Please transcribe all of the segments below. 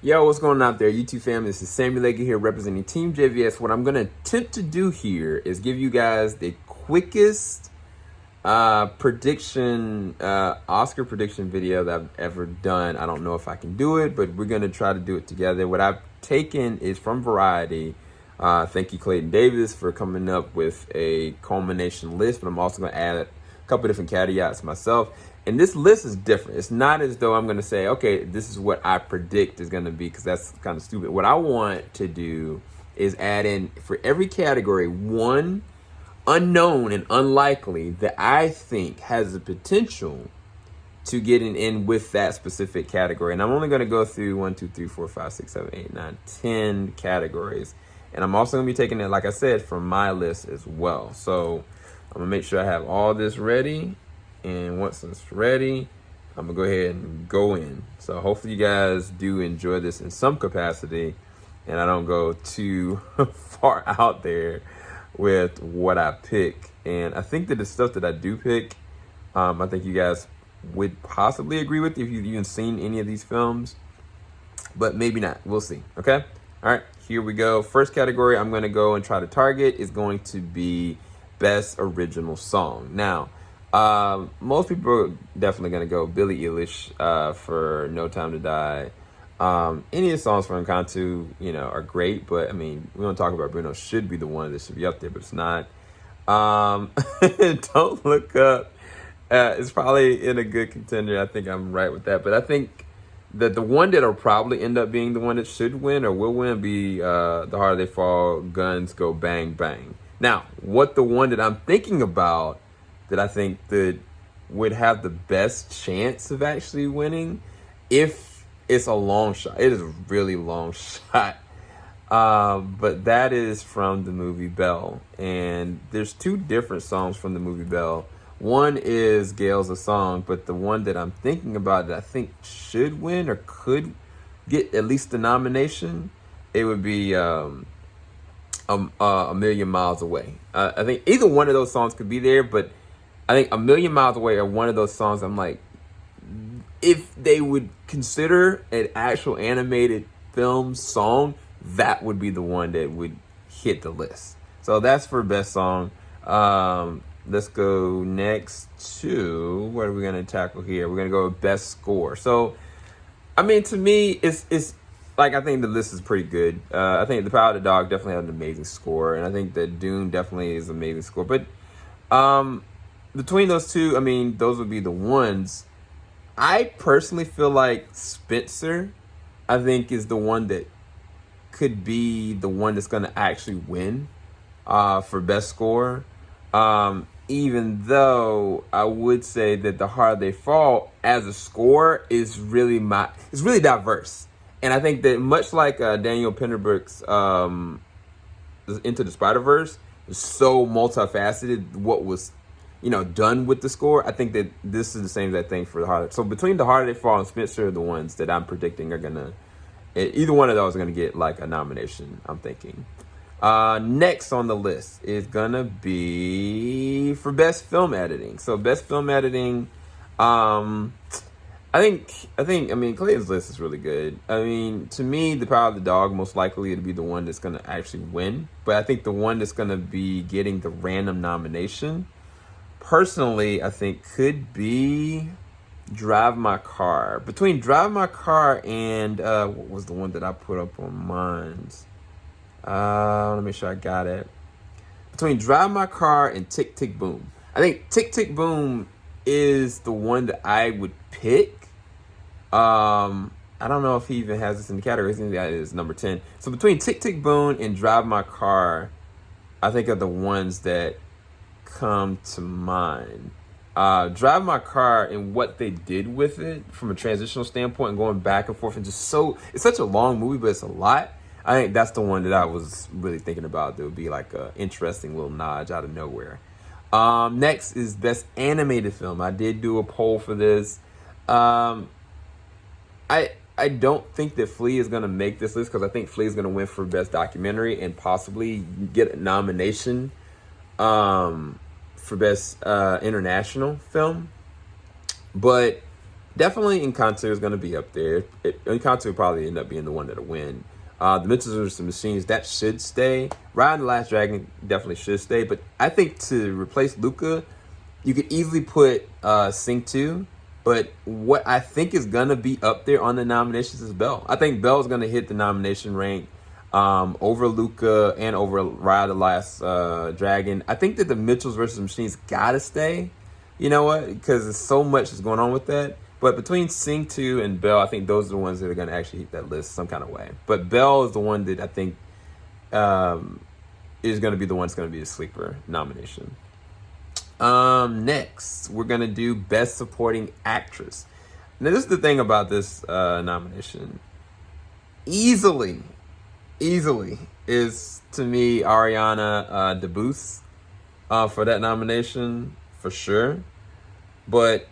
Yo, what's going on out there, YouTube family? This is Samuel Leggett here representing Team JVS. What I'm going to attempt to do here is give you guys the quickest Oscar prediction video that I've ever done. I don't know if I can do it, but we're going to try to do it together. What I've taken is from Variety. Thank you, Clayton Davis, for coming up with a culmination list, but I'm also going to add a couple different caveats myself. And this list is different. It's not as though I'm going to say, okay, this is what I predict is going to be, because that's kind of stupid. What I want to do is add in, for every category, one unknown and unlikely that I think has the potential to get in with that specific category. And I'm only going to go through 1, 2, 3, 4, 5, 6, 7, 8, 9, 10 categories. And I'm also going to be taking it, like I said, from my list as well. So I'm going to make sure I have all this ready. And once it's ready, I'm going to go ahead and go in. So hopefully you guys do enjoy this in some capacity, and I don't go too far out there with what I pick. And I think that the stuff that I do pick, I think you guys would possibly agree with if you've even seen any of these films, but maybe not. We'll see. Okay. All right, here we go. First category I'm going to go and try to target is going to be Best Original Song. Now, most people are definitely going to go Billie Eilish for No Time to Die. Any of the songs from Encanto, are great, but I mean, we don't talk about Bruno should be the one that should be up there, but it's not. Don't Look Up. It's probably in a good contender. I think I'm right with that, but I think that the one that'll probably end up being the one that should win or will win be The Harder They Fall, Guns Go Bang Bang. Now, what the one that I'm thinking about that I think that would have the best chance of actually winning, if it's a long shot. It is a really long shot. But that is from the movie Belle. And there's two different songs from the movie Belle. One is Gale's a Song, but the one that I'm thinking about that I think should win or could get at least the nomination, it would be A Million Miles Away. I think either one of those songs could be there, but I think A Million Miles Away are one of those songs I'm like, if they would consider an actual animated film song, that would be the one that would hit the list. So that's for Best Song. Let's go next to, what are we going to tackle here? We're going to go with Best Score. So, I mean, to me, it's like, I think the list is pretty good. I think The Power of the Dog definitely had an amazing score, and I think that Dune definitely is an amazing score. But between those two, I mean, those would be the ones. I personally feel like Spencer, I think, is the one that could be the one that's going to actually win for Best Score. Even though I would say that The Harder They Fall as a score is really diverse. And I think that much like Daniel Pennerbrook's Into the Spider-Verse is so multifaceted, what was done with the score, I think that this is the same exact thing for The Harder. So between The Harder They Fall and Spencer are the ones that I'm predicting are gonna, either one of those are gonna get like a nomination, I'm thinking. Next on the list is gonna be for Best Film Editing. So Best Film Editing, I mean, Clayton's list is really good. I mean, to me, The Power of the Dog most likely to be the one that's gonna actually win. But I think the one that's gonna be getting the random nomination, personally, I think could be Drive My Car. Between Drive My Car and what was the one that I put up on mine? Let me make sure I got it. Between Drive My Car and Tick Tick Boom. I think Tick Tick Boom is the one that I would pick. I don't know if he even has this in the category. I think that is number 10. So between Tick Tick Boom and Drive My Car, I think are the ones that come to mind. Drive My Car and what they did with it from a transitional standpoint and going back and forth, and just it's such a long movie, but it's a lot. I think that's the one that I was really thinking about. That would be like a interesting little nudge out of nowhere. Next is Best Animated Film. I did do a poll for this. I don't think that Flea is going to make this list, because I think Flea is going to win for Best Documentary and possibly get a nomination for Best International Film. But Definitely Encanto is going to be up there. Encanto will probably end up being the one that'll win. The Mitchells vs. Machines, that should stay. Raya and the Last Dragon definitely should stay. But I think to replace Luca, you could easily put Sing 2. But what I think is going to be up there on the nominations is Belle. I think Belle's going to hit the nomination rank over Luca and over Raya the Last Dragon. I think that the Mitchells vs. Machines got to stay. You know what? Because there's so much that's going on with that. But between Sing 2 and Belle, I think those are the ones that are going to actually hit that list some kind of way. But Belle is the one that I think is going to be the one that's going to be the sleeper nomination. Next, we're going to do Best Supporting Actress. Now, this is the thing about this nomination. Easily is, to me, Ariana DeBose for that nomination, for sure. But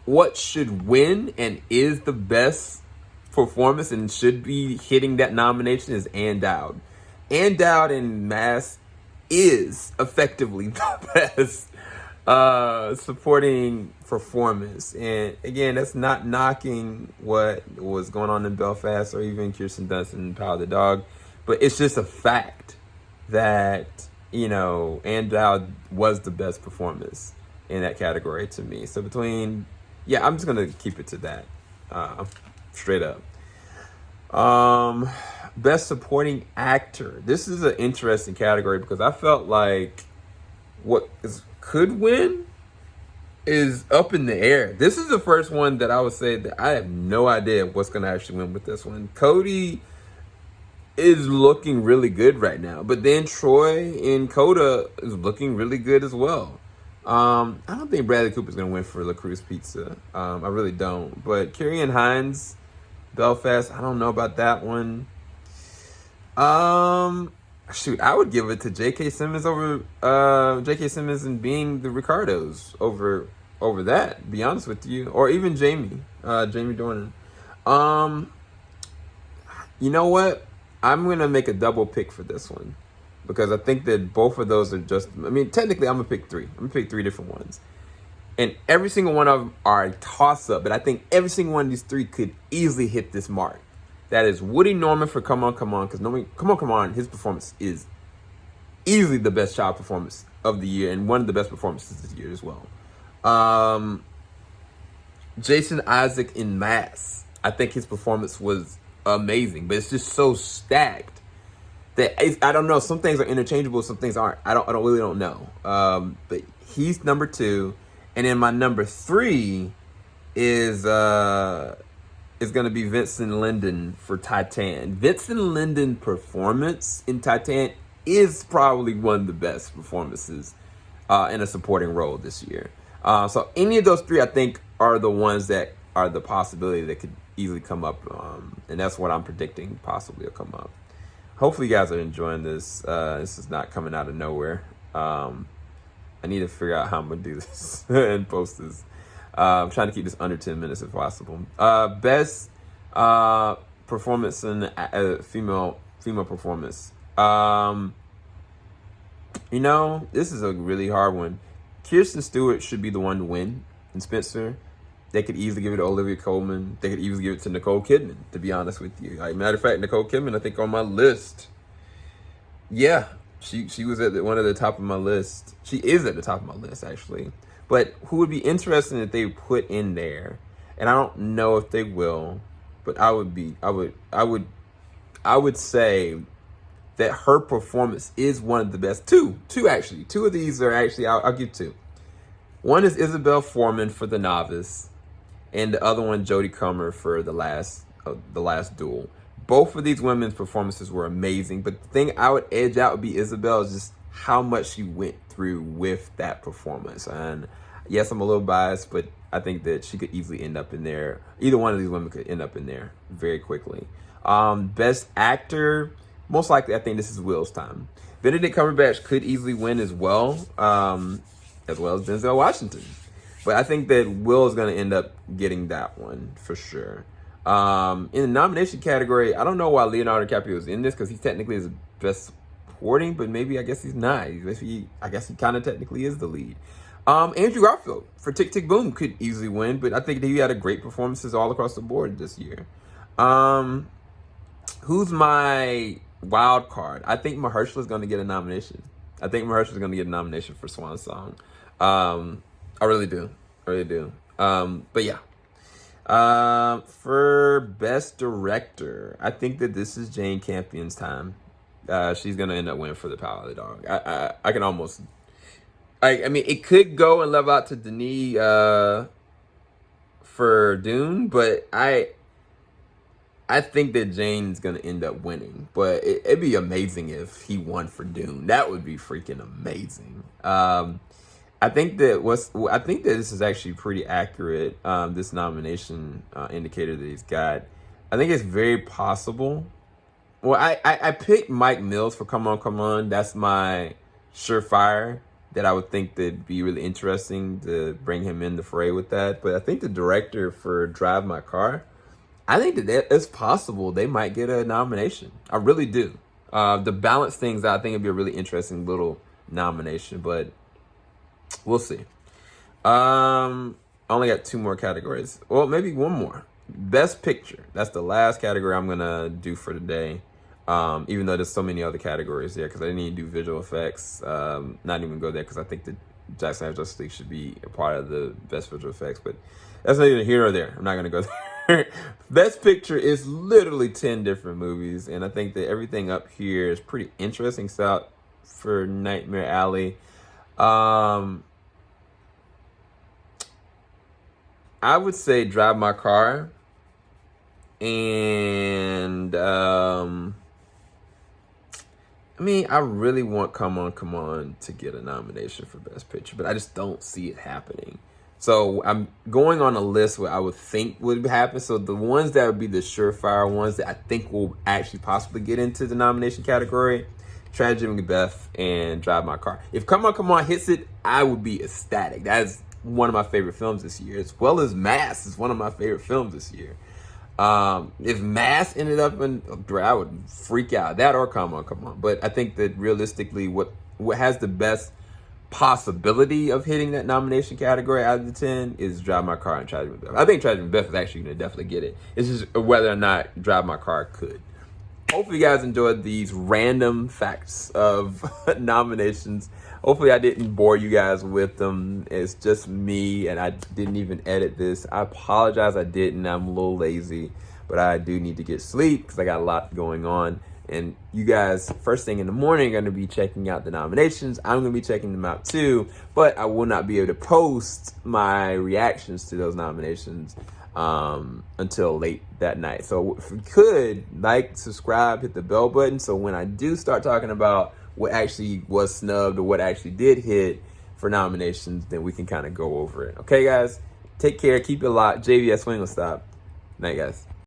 what should win and is the best performance and should be hitting that nomination is Ann Dowd. Ann Dowd in Mask is effectively the best supporting performance. And again, that's not knocking what was going on in Belfast or even Kirsten Dunst in Power of the Dog, but it's just a fact that, you know, Ann Dowd was the best performance in that category to me. So between, yeah, I'm just going to keep it to that, straight up. Best Supporting Actor. This is an interesting category because I felt like what could win is up in the air. This is the first one that I would say that I have no idea what's going to actually win with this one. Cody is looking really good right now, but then Troy and Coda is looking really good as well. I don't think Bradley Cooper's going to win for La Cruz Pizza. I really don't. But Ciarán Hinds, Belfast, I don't know about that one. Shoot, I would give it to J.K. Simmons over J.K. Simmons and Being the Ricardos over that, to be honest with you. Or even Jamie Dornan. You know what? I'm going to make a double pick for this one. Because I think that both of those are just, I mean, technically I'm going to pick three. I'm going to pick three different ones. And every single one of them are a toss-up. But I think every single one of these three could easily hit this mark. That is Woody Norman for Come On, Come On. Because Come On, his performance is easily the best child performance of the year. And one of the best performances this year as well. Jason Isaac in Mask. I think his performance was amazing. But it's just so stacked. I don't know. Some things are interchangeable. Some things aren't. I really don't know. But he's number 2, and then my number 3 is going to be Vincent Linden for Titan. Vincent Linden performance in Titan is probably one of the best performances in a supporting role this year. So any of those 3, I think, are the ones that are the possibility that could easily come up, and that's what I'm predicting possibly will come up. Hopefully you guys are enjoying this. This is not coming out of nowhere. I need to figure out how I'm going to do this and post this. I'm trying to keep this under 10 minutes if possible. Best performance in female performance. You know, this is a really hard one. Kirsten Stewart should be the one to win in Spencer. They could easily give it to Olivia Colman. They could easily give it to Nicole Kidman, to be honest with you. Like, matter of fact, Nicole Kidman, I think, on my list. Yeah, she was at one of the top of my list. She is at the top of my list, actually. But who would be interesting if they put in there, and I don't know if they will, but I would say that her performance is one of the best. Two actually. 2 of these are actually, I'll give 2. One is Isabel Foreman for The Novice, and the other one, Jodie Comer for the last Duel. Both of these women's performances were amazing, but the thing I would edge out would be Isabel, is just how much she went through with that performance. And yes, I'm a little biased, but I think that she could easily end up in there. Either one of these women could end up in there very quickly. Best Actor, most likely I think this is Will's time. Benedict Cumberbatch could easily win as well as Denzel Washington. But I think that Will is going to end up getting that one for sure. In the nomination category, I don't know why Leonardo Dicaprio is in this, because he technically is best supporting, but maybe I guess he's not. I guess he kind of technically is the lead. Andrew Garfield for Tick Tick Boom could easily win, but I think he had a great performances all across the board this year. Who's my wild card? I think Mahershala is going to get a nomination. I think Mahershala is going to get a nomination for Swan Song. I really do. But yeah. For Best Director, I think that this is Jane Campion's time. She's going to end up winning for The Power of the Dog. I can almost... I mean, it could go and level out to Denis for Dune, but I think that Jane's gonna end up winning. But it'd be amazing if he won for Dune. That would be freaking amazing. I think that this is actually pretty accurate. This nomination indicator that he's got. I think it's very possible. Well, I picked Mike Mills for Come On, Come On. That's my surefire. That I would think that'd be really interesting to bring him in the fray with that. But I think the director for Drive My Car, I think that it's possible they might get a nomination. I really do. The balance things, I think it'd be a really interesting little nomination, but we'll see. I only got 2 more categories. Well, maybe 1 more. Best Picture. That's the last category I'm gonna do for today. Even though there's so many other categories there, because I didn't even do visual effects, not even go there, because I think that Zack Snyder's Justice League should be a part of the best visual effects, but that's not even here or there. I'm not going to go there. Best Picture is literally 10 different movies, and I think that everything up here is pretty interesting. Except for Nightmare Alley. I would say Drive My Car, and I mean, I really want Come On, Come On to get a nomination for Best Picture, but I just don't see it happening. So I'm going on a list where I would think would happen. So the ones that would be the surefire ones that I think will actually possibly get into the nomination category, Tragedy of Macbeth and Drive My Car. If Come On, Come On hits it, I would be ecstatic. That is one of my favorite films this year, as well as Mass is one of my favorite films this year. If Mass ended up in, I would freak out. That or Come On, Come On. But I think that realistically, what has the best possibility of hitting that nomination category out of the 10 is Drive My Car and Tragedy of Macbeth. I think Tragedy of Macbeth is actually going to definitely get it. It's just whether or not Drive My Car could. Hopefully you guys enjoyed these random facts of nominations. Hopefully I didn't bore you guys with them. It's just me, and I didn't even edit this. I apologize I didn't. I'm a little lazy, but I do need to get sleep because I got a lot going on. And you guys, first thing in the morning, are going to be checking out the nominations. I'm going to be checking them out too, but I will not be able to post my reactions to those nominations until late that night. So if you could, like, subscribe, hit the bell button, so when I do start talking about what actually was snubbed or what actually did hit for nominations, then we can kind of go over it. Okay, guys? Take care. Keep it locked. JVS Swing will stop. Night, guys.